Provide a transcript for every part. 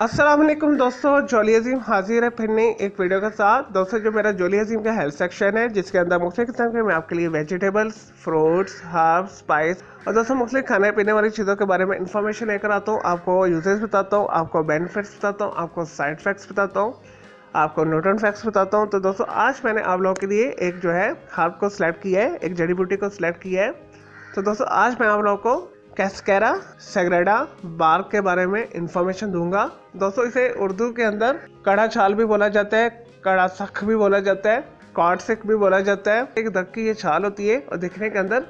अस्सलाम वालेकुम दोस्तों, जॉली अजीम हाजिर है फिर नई एक वीडियो के साथ। दोस्तों जो मेरा जॉली अजीम का हेल्थ सेक्शन है जिसके अंदर मुख्तलिफ किस्म के मैं आपके लिए वेजिटेबल्स, फ्रूट्स, हर्ब्स, स्पाइस और दोस्तों मुख्तलिफ खाने पीने वाली चीज़ों के बारे में इंफॉर्मेशन लेकर आता हूँ। आपको यूजेस बताता हूँ, आपको बेनिफिट्स बताता हूँ, आपको साइड इफेक्ट्स बताता हूँ, आपको न्यूट्रन फैक्ट्स बताता हूँ। तो दोस्तों आज मैंने आप लोगों के लिए एक जो है हर्ब को सिलेक्ट किया है, एक जड़ी बूटी को सिलेक्ट किया है। तो दोस्तों आज मैं आप लोगों को कैस्केरा सैग्रेडा बार्क के बारे में इंफॉर्मेशन दूंगा। दोस्तों इसे उर्दू के अंदर कड़ा छाल भी बोला जाता है, कड़ा सख भी बोला जाता है, कॉड सिक भी बोला जाता है। एक दक की ये छाल होती है और दिखने के अंदर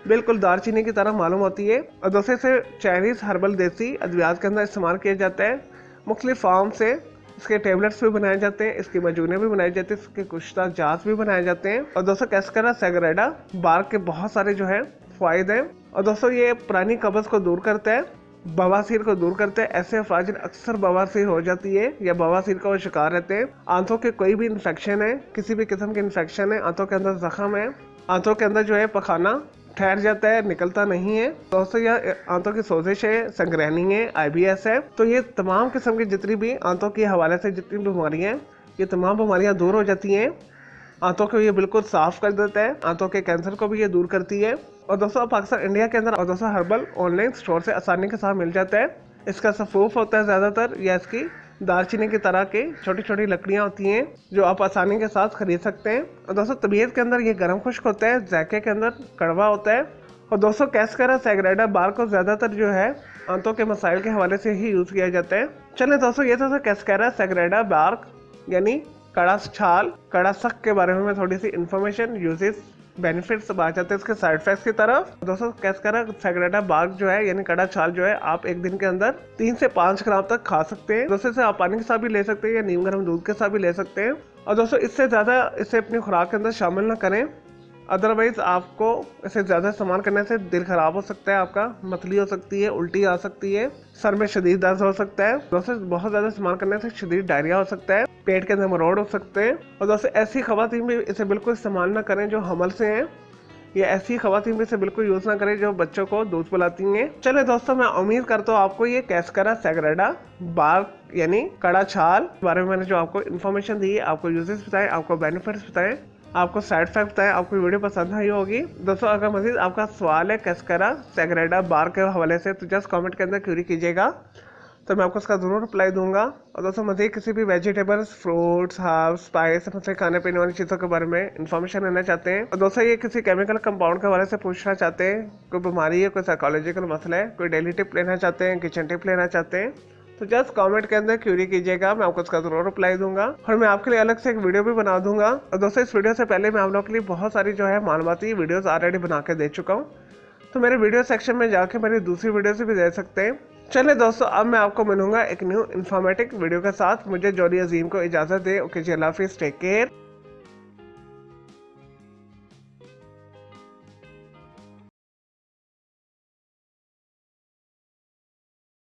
बिल्कुल दारचीनी की तरह मालूम होती है। और दोस्तों इसे चाइनीज हर्बल देसी अद्वियात के अंदर इस्तेमाल किया जाता है। मुख्तलिफ फार्म से इसके टेबलेट्स भी बनाए जाते हैं, इसकी मजूने भी बनाई जाती है, इसके कुश्ता जात भी बनाए जाते हैं। और दोस्तों कैस्केरा सैग्रेडा बार्क के बहुत सारे जो है फायदे हैं। और दोस्तों ये पुरानी कब्ज को दूर करता है, बवासीर को दूर करते हैं। ऐसे अफराद जिन अक्सर बवासीर हो जाती है या बवासीर का वो शिकार रहते हैं, आंतों के कोई भी इन्फेक्शन है, किसी भी किस्म के इन्फेक्शन है, आंतों के अंदर जख्म है, आंतों के अंदर जो है पखाना ठहर जाता है, निकलता नहीं है, दोस्तों यह आंतों की सोजिश है, संग्रहणी है, IBS है, तो ये तमाम किस्म की जितनी भी आंतों के हवाले से जितनी बीमारियां हैं, ये तमाम बीमारियां दूर हो जाती हैं। आंतों को ये बिल्कुल साफ कर देता है, आंतों के कैंसर को भी ये दूर करती है। और दोस्तों पाकिस्तान इंडिया के अंदर और दोस्तों हर्बल ऑनलाइन स्टोर से आसानी के साथ मिल जाता है। इसका सफूफ होता है ज़्यादातर, या इसकी दालचीनी की तरह की छोटी छोटी लकड़ियाँ होती हैं जो आप आसानी के साथ खरीद सकते हैं। और दोस्तों तबीयत के अंदर ये गर्म खुश्क होता है, जायके के अंदर कड़वा होता है। और दोस्तों कैस्केरा सैग्रेडा बार्क को ज़्यादातर जो है आंतों के मसाइल के हवाले से ही यूज़ किया जाता है। चलें दोस्तों ये तो कैस्केरा सैग्रेडा बार्क यानी कड़ा छाल कड़ा सक के बारे में मैं थोड़ी सी इन्फॉर्मेशन, यूजेस, बेनिफिट्स बात जाते हैं इसके साइड इफेक्ट्स की तरफ। दोस्तों कैस्केरा सैग्रेडा बार्क जो है यानी कड़ा छाल जो है आप एक दिन के अंदर 3 से 5 ग्राम तक खा सकते हैं। दोस्तों इसे आप पानी के साथ भी ले सकते हैं या नीम गर्म दूध के साथ भी ले सकते हैं। और दोस्तों इससे ज़्यादा इसे अपनी खुराक के अंदर शामिल ना करें, अदरवाइज आपको इसे ज़्यादा इस्तेमाल करने से दिल ख़राब हो सकता है, आपका मतली हो सकती है, उल्टी आ सकती है, सर में शदीद दर्द हो सकता है। दोस्तों बहुत ज़्यादा इस्तेमाल करने से शदीद डायरिया हो सकता है, पेट के अंदर मरोड़ हो सकते हैं। और दोस्तों ऐसी ख़वातीन भी इसे बिल्कुल इस्तेमाल ना करें जो हमल से हैं, या ऐसी ख़वातीन भी इसे बिल्कुल यूज़ ना करें जो बच्चों को दूध पिलाती हैं। चले दोस्तों मैं उम्मीद करता हूँ आपको ये कैस्केरा सैग्रेडा बार्क यानी कड़ा छाल के बारे में मैंने जो आपको इन्फॉर्मेशन दी है, आपको यूजेस बताएं, आपको बेनिफिट्स बताएं, आपको साइड इफेक्ट बताएं, आपको वीडियो पसंद आई होगी। दोस्तों अगर मजीद आपका सवाल है कैस्केरा सैग्रेडा बार्क के हवाले से तो जस्ट कमेंट के अंदर क्यूरी कीजिएगा, तो मैं आपको उसका ज़रूर रिप्लाई दूंगा। और दोस्तों मजीद किसी भी वेजिटेबल्स, फ्रूट्स, हर्ब्स, स्पाइस मतलब खाने पीने वाली चीज़ों के बारे में इन्फॉर्मेशन लेना चाहते हैं, और दोस्तों ये किसी केमिकल कंपाउंड के हवाले से पूछना चाहते हैं, कोई बीमारी है, कोई साइकोलॉजिकल मसला है, कोई डेली टिप लेना चाहते हैं, किचन टिप लेना चाहते हैं, तो जस्ट कमेंट के अंदर क्यूरी कीजिएगा, मैं आपको उसका जरूर रिप्लाई दूंगा। और मैं आपके लिए अलग से एक वीडियो भी बना दूंगा। और दोस्तों इस वीडियो से पहले मैं आप लोगों के लिए बहुत सारी जो है मालूमाती वीडियोस ऑलरेडी बना के दे चुका हूँ, तो मेरे वीडियो सेक्शन में जाके मेरी दूसरी वीडियो से भी दे सकते हैं। चलिए दोस्तों अब मैं आपको मिलूंगा एक न्यू इन्फॉर्मेटिव वीडियो के साथ। मुझे जॉली अजीम को इजाज़त दे। ओके जी, अल्लाह हाफिज़, टेक केयर।